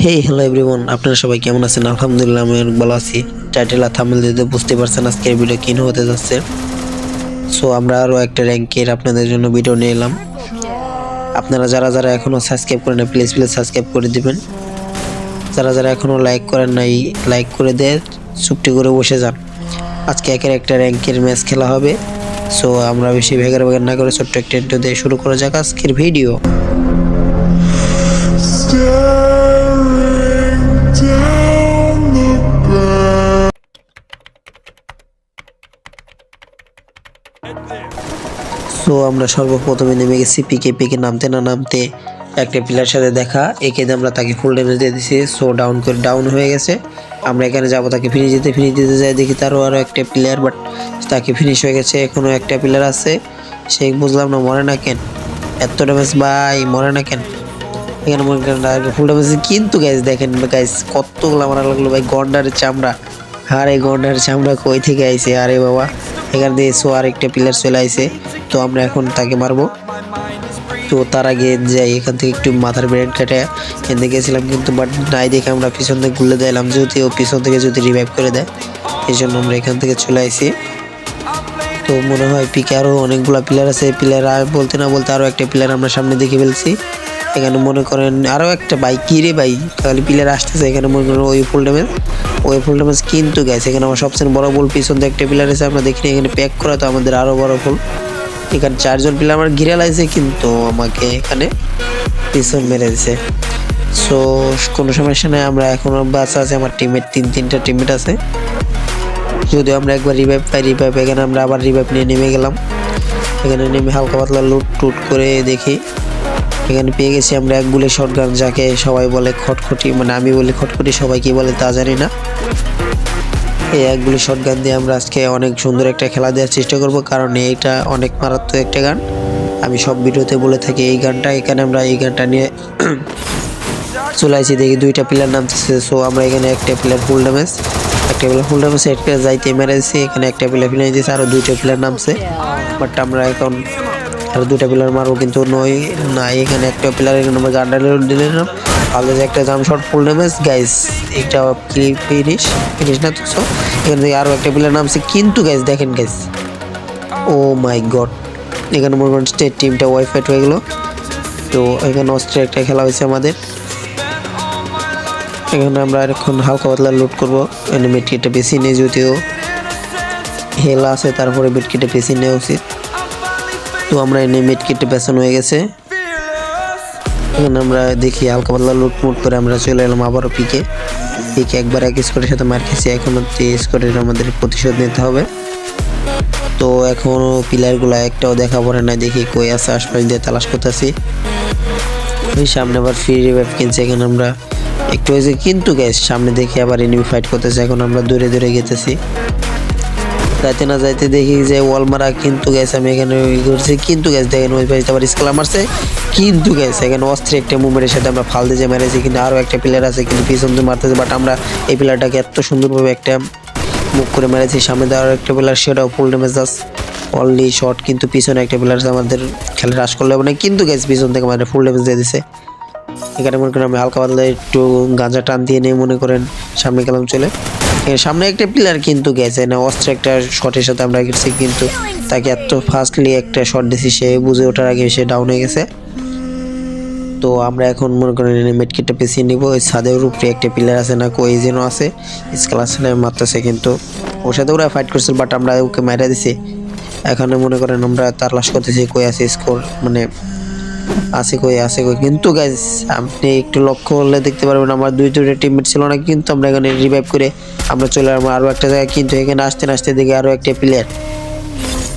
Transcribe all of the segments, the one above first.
Hey hello everyone, আপনারা সবাই কেমন আছেন? আলহামদুলিল্লাহ আমি অনেক ভালো আছি। টাইটেল আর থাম্বনেল দেখে বুঝতে পারছেন আজকের ভিডিও কি নিয়ে হতে যাচ্ছে। সো আমরা আরো একটা র্যাঙ্কের আপনাদের জন্য ভিডিও নিয়ে এলাম। আপনারা যারা যারা এখনো সাবস্ক্রাইব করেন না প্লিজ সাবস্ক্রাইব করে দিবেন। যারা যারা এখনো লাইক করেন নাই লাইক করে দিয়ে চুপটি করে বসে যান। আজকে একের একটা র্যাঙ্কের ম্যাচ খেলা হবে। সো আমরা বেশি ভেগার না করে ছোট্ট একটা ইন্ট্রো দিয়ে শুরু করা যাক আজকের ভিডিও। সো আমরা সর্বপ্রথমে নেমে গেছি পিকে নামতে না নামতে একটা প্লেয়ার সাথে দেখা, একে আমরা তাকে ফুল ড্যামেজ দিয়ে দিছি। সো ডাউন হয়ে গেছে। আমরা এখানে যাবো তাকে ফিনিশ দিতে যাই, দেখি তারও আরও একটা প্লেয়ার, বাট তাকে ফিনিশ হয়ে গেছে। এখনও একটা প্লেয়ার আছে, সে বুঝলাম না মরে না কেন, এত ড্যামেজ ভাই মরে না কেন। এখানে ফুল ড্যামেজ কিন্তু গাইজ দেখেন গাইজ কতগুলো মারা লাগলো ভাই। গন্ডারের চামড়া, আরে গন্ডারের চামড়া কই থেকে আইছে আরে বাবা। এখান দিয়ে সো আর একটা প্লেয়ার চলে আইছে, তো আমরা এখন তাকে মারবো। তো তার আগে যাই এখান থেকে একটু মাথার ব্রেন কেটে এনে গেছিলাম, কিন্তু বাট নাই দেখে আমরা পিছন থেকে ঘুরে দিলাম, যেহেতু ও পিছন থেকে যদি রিভাইভ করে দেয় এই জন্য আমরা এখান থেকে চলে আইছি। তো মনে হয় পিকে আরও অনেকগুলো প্লেয়ার আছে, প্লেয়ার বলতে না বলতে আরও একটা প্লেয়ার আমরা সামনে দেখে ফেলছি। এখানে মনে করেন আরও একটা ভাই কি রে ভাই খালি প্লেয়ার আসতেছে। এখানে মনে করেন ওই ফুল ড্যামেজ কিন্তু গেছে। এখানে আমার সবচেয়ে বড় ভুল, পিছন থেকে একটা প্লেয়ার আছে আমরা দেখিনি, এখানে প্যাক করা তো আমাদের আরও বড় ভুল। এখানে চারজন প্লেয়ার আমার ঘিরে লাগছে, কিন্তু আমাকে এখানে পিছন মেরে দিছে। সো কোনো সমস্যা নেই, আমরা এখনো বাচ্চা আছে, আমার টিমের তিনটা টিমমেট আছে। যদিও আমরা একবার রিভাইভ এখানে আমরা আবার রিভাইভ নিয়ে নেমে গেলাম। এখানে নেমে হালকা পাতলা লুট করে দেখি এখানে পেয়ে গেছি আমরা এক বুলেট শটগান, যাকে সবাই বলে খটখটি, মানে আমি বলি খটখটি, সবাই কি বলে তা জানি না। এই এক বুলেট শটগান দিয়ে আমরা আজকে অনেক সুন্দর একটা খেলা দেওয়ার চেষ্টা করব, কারণ এইটা অনেক মারাত্মক একটা গান। আমি সব ভিডিওতে বলে থাকি এই গানটা। এখানে আমরা এই গানটা নিয়ে চলে আসি, দেখি দুইটা প্লেয়ার নামতেছে। সো আমরা এখানে একটা প্লেয়ার ফুল ড্যামেজ একটা যাইতে মেরেছি। এখানে একটা প্লেয়ার ফিরে দিয়েছে, আরও দুইটা প্লেয়ার নামছে, বাট আমরা এখন আর দুটা প্লেয়ার মারবো কিন্তু নয় না। এখানে একটা প্লেয়ার এখানে আমরা গান্ডার দিলাম, আলাদা একটা জাম শট ফুল ড্যামেজ গাইস, এটা ফিনিশ না। তো সো এখান থেকে আরও একটা প্লেয়ার নামছে, কিন্তু গাইস দেখেন গাইস, ও মাই গড, এখানে মনে করেন স্টেট টিমটা ওয়াইফাইট হয়ে গেলো। তো এখানে অস্ট্রেলিয়া একটা খেলা হয়েছে আমাদের। এখানে আমরা এখন হালকা পাতলা লুট করবো। এখানে মেডকিটটা বেশি নেই, যদিও হেলা আছে, তারপরে মেডকিটটা বেশি নেওয়া উচিত। তো আমরা এনে মেডকিটটা বেছানো হয়ে গেছে। এখানে আমরা দেখি হালকা পাতলা লুটমুট করে আমরা চলে এলাম আবারও পিকে একবার এক স্কোরের সাথে মার খেয়েছি, এখন হচ্ছে স্কোরের আমাদের প্রতিশোধ নিতে হবে। তো এখনো প্লেয়ারগুলো একটাও দেখা পড়ে না, দেখি কই আছে, আশপাশ দিয়ে তালাশ করতেছি। ওই সামনে আবার ফ্রি রিভাইভ কিনছে, এখানে আমরা একটু হয়েছে, কিন্তু গ্যাস সামনে দেখি আবার এনিমি ফাইট করতেছে। এখন আমরা দূরে গেতেছি, যাইতে না যাইতে দেখি যে ওয়াল মারা, কিন্তু গ্যাস আমি এখানে করছি, কিন্তু গ্যাস দেখেন ওই পাশে আবার স্কেলার মারছে, কিন্তু গ্যাস এখানে অস্ত্রে একটা মুভমেন্টের সাথে আমরা ফাল দিয়ে মেরেছি। কিন্তু আরও একটা প্লেয়ার আছে, কিন্তু পিছন দিয়ে মারতেছে, বাট আমরা এই প্লেয়ারটাকে এত সুন্দরভাবে একটা মুভ করে মেরেছি। সামনে দেওয়ার একটা প্লেয়ার, সেটাও ফুল ড্যামেজ আছে, অনলি শট, কিন্তু পিছনে একটা প্লেয়ার আমাদের খেলা হ্রাস করলে হবে না, কিন্তু গ্যাস পিছন থেকে আমাদের ফুল ড্যামেজ দিয়ে দিছে। এখানে মনে করেন আমি হালকা পাতলা একটু গাঁজা টান দিয়ে নিয়ে মনে করেন সামনে গেলাম চলে। সামনে একটা প্লেয়ার কিন্তু গেছে না, অস্ত্র একটা শটের সাথে আমরা গেছি, কিন্তু তাকে এত ফাস্টলি একটা শট দিয়েছি, সে বুঝে ওঠার আগে সে ডাউন হয়ে গেছে। তো আমরা এখন মনে করেন মেডকিটটা পেছিয়ে নিব। ওই ছাদের উপরে একটা প্লেয়ার আছে না, কই যেন আছে, স্কেলার মারতেছে, কিন্তু ওর সাথে ওরা ফাইট করছিল, বাট আমরা ওকে মারা দিছি। এখানে মনে করেন আমরা তালাশ করতেছি কই আছে স্কোর, মানে আছে কই, কিন্তু গাইস আপনি একটু লক্ষ্য করলে দেখতে পারবেন আমার দুইটা টিমমেট ছিল না, কিন্তু আমরা এখানে রিভাইভ করে আমরা চলে আসবো আরও একটা জায়গায়। কিন্তু এখানে আসতে দেখি আরও একটা প্লেয়ার,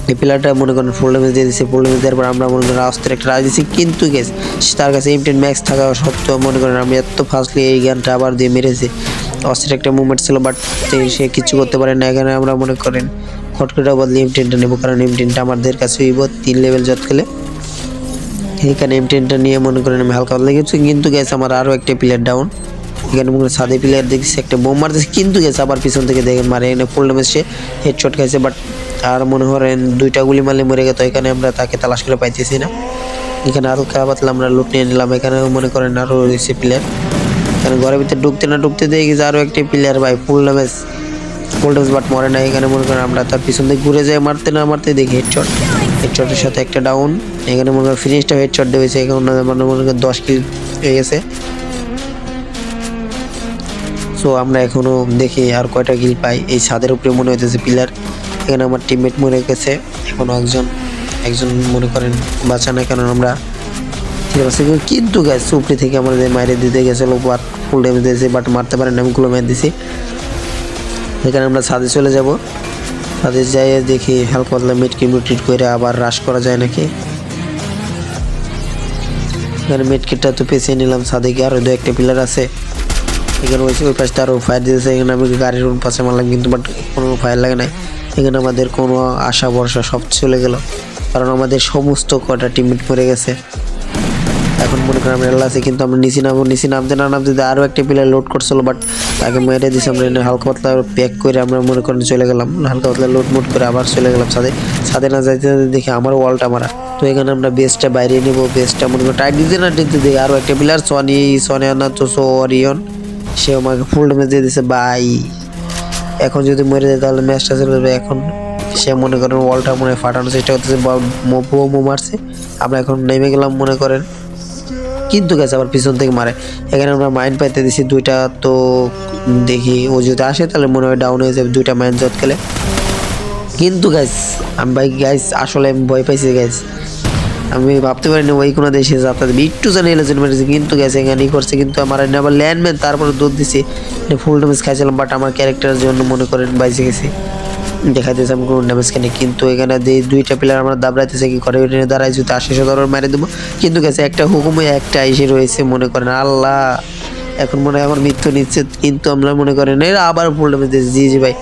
এই প্লেয়ারটা মনে করেন ফুল ড্যামেজ দিয়ে দিচ্ছে। ফুল ড্যামেজ দেওয়ার পর আমরা মনে করেন রাস্তার একটা রাজ দিচ্ছি, কিন্তু গেস তার কাছে M10 ম্যাক্স থাকা সত্ত্বেও মনে করেন আমি এত ফাস্টলি এই গানটা আবার দিয়ে মেরেছি। অস্থির একটা মুভমেন্ট ছিল, বাট সে কিছু করতে পারে না। এখানে আমরা মনে করেন খটখটা বদলে M10টা নেবো, কারণ M10টা আমাদের কাছে হইব 3 লেভেল যত খেলে। এখানে M10টা নিয়ে মনে করেন আমি হালকা পাতলা গেছি, কিন্তু গেছে আমার আরও একটা প্লেয়ার ডাউন। এখানে মনে করেন সাদে প্লেয়ার দেখছি একটা বোম মারতেছে, কিন্তু গেছে আবার পিছন থেকে দেখেন মারে, এখানে ফুল ড্যামেজ সে হেডশট খাইছে, বাট আর মনে করেন দুইটা গুলি মারলে মরে গেত। এখানে আমরা তাকে তালাশ করে পাইতেছি না। এখানে হালকা পাতলা আমরা লুট নিয়ে নিলাম। এখানে মনে করেন আরও রয়েছে প্লেয়ার, এখানে ঘরের ভিতরে ঢুকতে না ঢুকতে দেখি যে আরো একটা প্লেয়ার ভাই ফুল ড্যামেজ বাট মরে না। এখানে মনে করেন আমরা তার পিছন থেকে ঘুরে যাই, মারতে না মারতে দেখি হেডশটের সাথে একটা ডাউন। এখানে মনে করেন ফিনিশটা হেডশট দিয়েছে, এখন মনে করেন 10 কিল হয়ে গেছে। সো আমরা এখনো দেখি আর কয়টা কিল পাই। এই ছাদের উপরে মনে হইতেছে পিলার, এখানে আমার টিমমেট মরে গেছে, এখনো একজন মনে করেন বাঁচা না, কারণ আমরা কিন্তু গ্যাস উপরে থেকে আমাদের মাইরে দিতে গেছিল, বাট ফুল ড্যামেজ দিয়েছে, বাট মারতে পারেন আমি গুলো মেরে দিছি। এখানে আমরা ছাদে চলে যাব, ছাদে যাই দেখি হালকা পাতলা মেডকিট করে আবার রাশ করা যায় নাকি। এখানে মেডকিটটা তো পেছিয়ে নিলাম, ছাদে গিয়ে আরো 2-1টা পিলার আছে। এখানে ওই পাশটা আরও ফায়ার দিতেছে, এখানে আমি গাড়ির পাশে মারলাম কিন্তু বাট কোনো ফায়ার লাগে নাই। এখানে আমাদের কোনো আশা ভরসা সব চলে গেল, কারণ আমাদের সমস্ত কটা টিমমেট মরে গেছে। এখন মনে করেন আমরা আছে, কিন্তু আমরা নিচে নামতে না নামতে আরও একটা প্লেয়ার লোড করছিল, বাট তাকে মেরে দিয়েছি আমরা। হালকা পাতলা প্যাক করে আমরা মনে করেন চলে গেলাম, হালকা পাতলা লোড মোড করে আবার চলে গেলাম ছাদে না যাইতে দেখি আমার ওয়ালটা মারা। তো এখানে আমরা বেসটা বাইরে নেবো, বেসটা মনে করেন টাইট দিতে না দিতে দেখি আরও একটা প্লেয়ার সোনিয়া না তো সোরিয়ন, সে আমাকে ফুল ড্যামেজ দিয়ে দিছে ভাই। এখন যদি মরে যায় তাহলে ম্যাচটা চলে যাবে। এখন সে মনে করেন ওয়ালটা মনে ফাটানোর চেষ্টা করতেছে, মো মারছে। আমরা এখন নেমে গেলাম মনে করেন, কিন্তু গেছে আবার পিছন থেকে মারে। এখানে আমরা মাইন্ড পাইতে দিছি 2টা, তো দেখি ও যদি আসে তাহলে মনে হয় ডাউন হয়ে যাবে 2টা মাইন্ড জট খেলে। কিন্তু আমি ভাই আসলে আমি ভয় পাইছি আমি ভাবতে পারিনি ওই কোনো দেশে যাত্রা দেবে, একটু জানি এলেছেন মেরেছে, কিন্তু এখানে করছে। কিন্তু আমার আবার ল্যান্ডম্যান, তারপরে দুধ দিছি, ফুল ড্যামেজ খাইছিলাম, বাট আমার ক্যারেক্টারের জন্য মনে করেন বাইসে গেছি, দেখাইতেছে আমি কোনো ড্যামেজ খাইনি। কিন্তু এখানে 2টা প্লেয়ার আমরা দাবড়াইতেছে কি করে দাঁড়াই যদি আসে ধরো মেরে দেবো, কিন্তু একটা হুকুমে একটা এসে রয়েছে মনে করেন আল্লাহ। এখন মনে হয় আমার মৃত্যু নিশ্চিত, কিন্তু আমরা মনে করেন এরা আবার ফুল ড্যামেজ দিয়েছে। জি ভাই,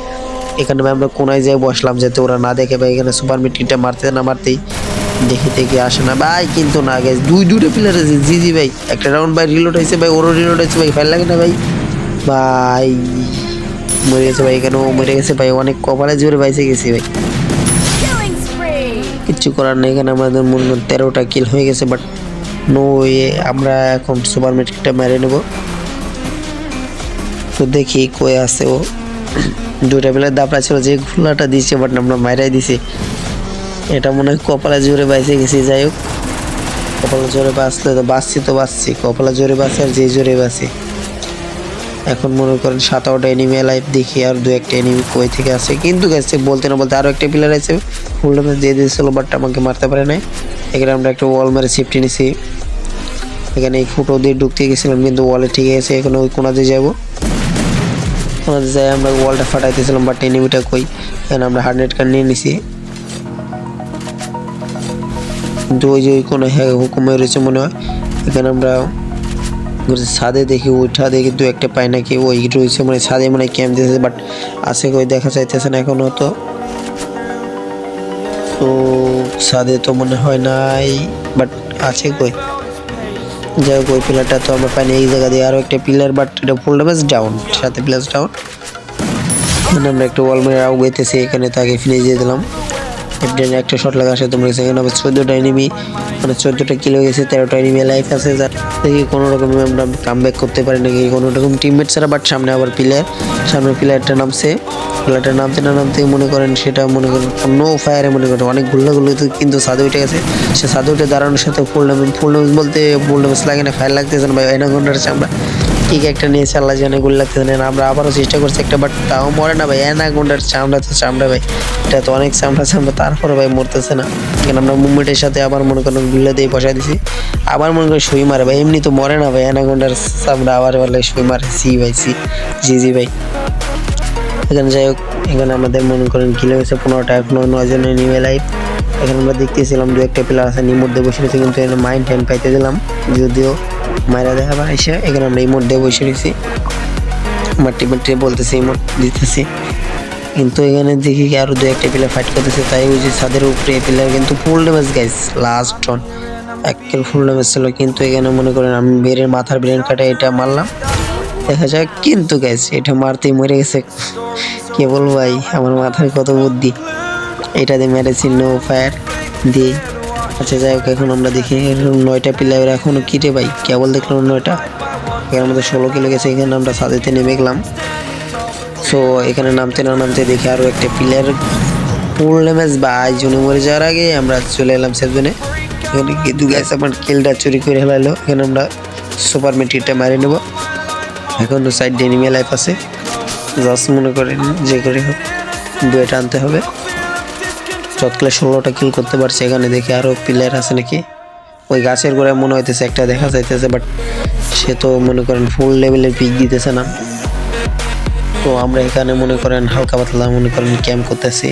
এখানে ভাই আমরা কোনায় যাই বসলাম যাতে ওরা না দেখে ভাই। এখানে সুপার মিটকিটটা মারতে না মারতেই দেখি আসে না ভাই, কিন্তু না গেছে 2টা প্লেয়ার আছে। জি ভাই, একটা রাউন্ড ভাই রিলোড হয়েছে ভাই, ওরও রিলোড হয়েছে ভাই, ফাইল লাগে না ভাই। মরে গেছে ভাই, এখানে ও মরে গেছে ভাই, অনেক কপালে জোরে বাইসে গেছি ভাই, কিচ্ছু করার নেই। এখানে আমাদের মনে করেন 13টা কিল হয়ে গেছে, বাট আমরা এখন সুপার মিটকিটটা মেরে নেব। তো দেখি কই আছে ও, 2টা প্লেয়ার দাপড়া ছিল, যে খোলাটা দিচ্ছে বাট আমরা মাইরাই দিছি। এটা মনে হয় কপালে জোরে বাইসে গেছি। যাই হোক, কপালে জোরে বাঁচলে তো বাঁচছি, কপালে জোরে বাঁচি আর যে জোরে বাঁচি। এখন মনে করেন 7-8টা এনিমি লাইভ দেখি, আর 2-1টা এনিমি কই থেকে আসে, কিন্তু গেছে বলতে না বলতে আরও একটা প্লেয়ার আছে, ফুল ড্যামেজ দিয়ে দিয়েছিল, বাট আমাকে মারতে পারে নাই। এখানে আমরা একটা ওয়াল মেরে সেফটি নিছি। এখানে এই ফুটো দিয়ে ঢুকতে গেছিলাম, কিন্তু ওয়ালে ঠিক আছে। এখন ওই কোনাতে যাবো, কোনাতে যাই আমরা ওয়ালটা ফাটাইতেছিলাম, বাট এনিমিটা কই। এখানে আমরা হার্ডনেট কার্ড নিয়ে নিছি, কিন্তু ওই যে ওই কোনো হুকুমে রয়েছে মনে হয়। এখানে আমরা ছাদে দেখি, ওইটা দেখি 2-1টা পাই নাকি, ওই রয়েছে মানে ছাদে মানে ক্যাম্প দিয়েছে, বাট আছে কই দেখা যাইতেছে না এখনো। তো ছাদে তো মনে হয় নাই, বাট আছে কই। যাই হোক, ওই পিলারটা তো আমরা পাইনি। এই জায়গা দিয়ে আরও একটা পিলার, বাট এটা ফুল ড্যামেজ ডাউন, সাথে প্লাস ডাউন। এখানে আমরা একটা ওয়াল মেরে আউগাইতেছি, এখানে তাকে ফিনিশ দিয়ে দিলাম। একটা শট লাগা আসে তোমরা। এখানে আবার 14টা এনিমি, মানে 14টা কিল হয়ে গেছে, 13টা এনিমি লাইফ আছে। দেখি কোনো রকমে আমরা কাম ব্যাক করতে পারি নাকি কোনো রকম টিমমেট ছাড়া। বাট সামনে আবার প্লেয়ারটা নামছে, প্লেয়ারটা নামতে না নামতে মনে করেন সেটা মনে করেন নো ফায়ারে মনে করেন অনেক গুল্লাগুলো, কিন্তু সাদে উঠে গেছে। সে সাদে উঠে দাঁড়ানোর সাথে ফুল ড্যামেজ বলতে ফুল ড্যামেজ লাগে না, ফায়ার লাগতেছে না ভাই। অ্যানাকোন্ডার চামড়া ঠিক একটা নিয়েছে, আল্লাহ জানে গুলি লাগতেছে না। আমরা আবারও চেষ্টা করছি একটা, বাট তাও মরে না ভাই। অ্যানাকোন্ডার চামড়া তো চামড়া ভাই, এটা তো অনেক চামড়া, তারপরে ভাই মরতেছে না। এখানে আমরা মুভমেন্টের সাথে আবার মনে করেন গুল্লা দিয়ে বসাই দিছি, আবার মনে করেন সুই মারে ভাই। এমনি তো মরে না ভাই অ্যানাকোন্ডার চামড়া, আবার বলে সুই মারে। জি ভাই। এখানে যাই হোক, এখানে আমাদের মনে করেন কিলো হয়েছে 15টা, এখনো 9 জন এনিমি লাইভ। এখানে আমরা দেখতেছিলাম 2-1টা প্লেয়ার আছে নিমোট দিয়ে বসে রয়েছে, কিন্তু এখানে মাইন্ড হ্যান্ড পাইতে দিলাম, যদিও মায়েরা দেখা আবার এসে। এখানে আমরা ইমোট দিয়ে বসে রয়েছি, আমার টিমমেটে বলতেছে ইমোট দিতেছি, কিন্তু এখানে দেখি আরো 2-1টা প্লেয়ার ফাইট করতেছে। তাই ওই যে ছাদের উপরে প্লেয়ার কিন্তু full damage guys, last run 1 কিল ফুল ড্যামেজ ছিল। কিন্তু এখানে মনে করেন আমি মাথার ব্রেন কাটে এটা মারলাম, দেখা যাক। কিন্তু গাইস এটা মারতেই মরে গেছে, কে বলবো ভাই আমার মাথায় কত বুদ্ধি, এটা দিয়ে মেরেছি নো ফায়ার দিয়ে। আচ্ছা যাই হোক, এখন আমরা দেখি 9টা প্লেয়ার এখনো কিরে ভাই, কেবল দেখলাম 9টা। এখানে আমাদের 16 কিলো গেছে। এখানে আমরা ছাদেতে নেমে গেলাম। সো এখানে নামতে না নামতে দেখি আরও একটা প্লেয়ার ফুল ড্যামেজ বাই জোনে মরে যাওয়ার আগে আমরা চলে এলাম সেফ জোনে। এখানে কিন্তু গাইস আমার কিলটা চুরি করে হেলাইলো। এখানে আমরা সুপার মেটিকটা মারি নেব। এখন সাইড এনিমি লাইফ আছে, জাস্ট মনে করেন যে করে হোক দুইটা আনতে হবে। চটকলে 16টা কিল করতে পারছে। এখানে দেখি আরও প্লেয়ার আছে নাকি। ওই গাছের গোড়ায় মনে হইতেছে একটা দেখা যাইতেছে, বাট সে তো মনে করেন ফুল লেভেলের পিক দিতেছে না। তো আমরা এখানে মনে করেন হালকা পাতলা মনে করেন ক্যাম্প করতেছি।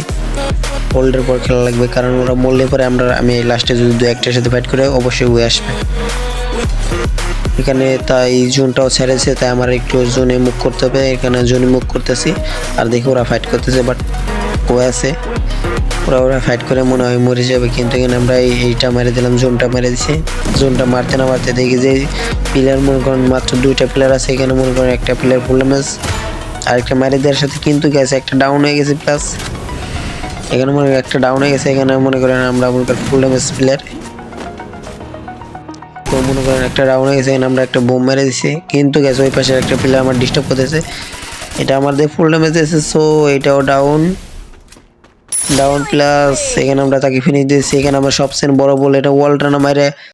হোল্ডের পর খেলা লাগবে, কারণ ওরা মরলে পরে আমি লাস্টে যদি দু একটার সাথে ফাইট করে অবশ্যই ওয়ে আসবে। এখানে তাই জোনটাও ছেড়েছে, তাই আমার একটু জোনে মুভ করতে হবে। এখানে জোনে মুভ করতেছি আর দেখি ওরা ফাইট করতেছে, বাট ওয়ে আছে। ওরা ফাইট করে মনে হয় মরে যাবে, কিন্তু এখানে আমরা এইটা মেরে দিলাম, জোনটা মেরে দিছি। জোনটা মারতে না মারতে দেখি যে প্লেয়ার মনে করেন মাত্র 2টা প্লেয়ার আছে। এখানে মনে করেন একটা প্লেয়ার ফুল ড্যামেজ, আরেকটা মেরে দেওয়ার সাথে কিন্তু গেছে একটা ডাউন হয়ে গেছে। প্লাস এখানে মনে করেন একটা ডাউন হয়ে গেছে। এখানে মনে করেন আমরা মনে করেন ফুল ড্যামেজ প্লেয়ার, তো মনে করেন একটা ডাউন হয়ে গেছে। এখানে আমরা একটা বোম মেরে দিছি, কিন্তু গেছে ওই পাশে একটা প্লেয়ার আমার ডিস্টার্ব করতেছে। এটা আমাদের ফুল ড্যামেজ দিয়েছে, সো এটাও ডাউন। প্লাস এখানে আমরা তাকে ফিনিশ দিয়েছি। এখানে আমরা সবচেয়ে বড় বল এটা ওয়ালটা না মারে